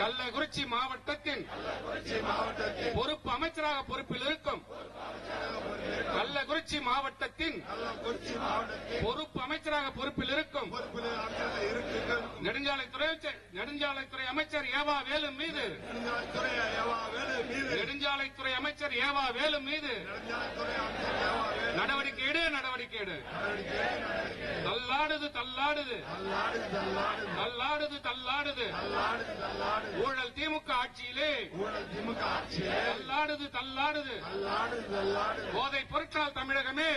கள்ளக்குறிச்சி மாவட்டத்தின் பொறுப்பு அமைச்சராக பொறுப்பில் இருக்கும் கள்ளக்குறிச்சி மாவட்டத்தின் பொறுப்பு அமைச்சராக பொறுப்பில் இருக்கும் நெடுஞ்சாலைத்துறை அமைச்சர் ஏவா வேலு மீது நெடுஞ்சாலைத்துறை அமைச்சர் ஏவா வேலு மீது நடவடிக்கை எடு நடவடிக்கை எடு. தள்ளாடுது தள்ளாடுது தள்ளாடுது தள்ளாடுது ஊழல் திமுக ஆட்சியிலே தள்ளாடுது தள்ளாடுது போதைப் பொருட்களால் தமிழகமே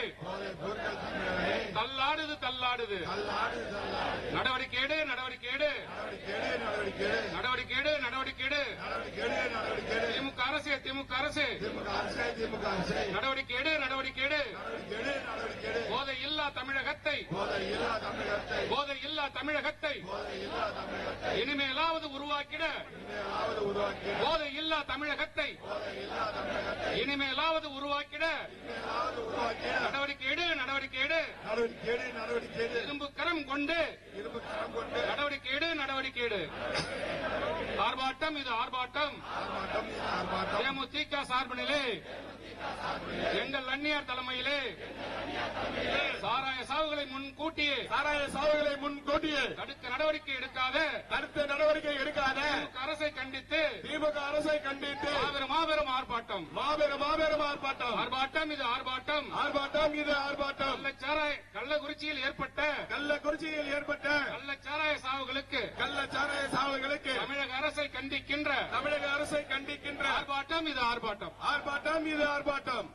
தள்ளாடுது தள்ளாடுது. நடவடிக்கை எடு நடவடிக்கை எடு நடவடிக்கை எடு நடவடிக்கை எடு. திமுக அரசு திமுக அரசு நடவடிக்கை எடு நடவடிக்கை எடு. போதை இல்லா தமிழகத்தை போதை இல்லா தமிழகத்தை இனிமேலாவது உருவாக்கிட போதை இல்லா தமிழகத்தை இனிமேலாவது உருவாக்கிட நடவடிக்கை எடு நடவடிக்கை எடு. இரும்பு கரம் கொண்டு நடவடிக்கை எடு நடவடிக்கை எடு. ஆர்ப்பாட்டம் இது ஆர்ப்பாட்டம். தேமுதிக சார்பினிலே எங்கள் அந்நியார் தலைமையிலே சாராய சாவுகளை முன்கூட்டியே தடுக்க நடவடிக்கை எடுக்காத அரசை கண்டித்து மாபெரும் ஆர்ப்பாட்டம் ஆர்ப்பாட்டம் இது ஆர்ப்பாட்டம் கள்ளக்குறிச்சியில் ஏற்பட்ட கள்ளச்சாராய சாவுகளுக்கு தமிழக அரசை கண்டிக்கின்ற ஆர்ப்பாட்டம் ஆர்ப்பாட்டம் இது ஆர்ப்பாட்டம். ஆர்ப்பாட்டம்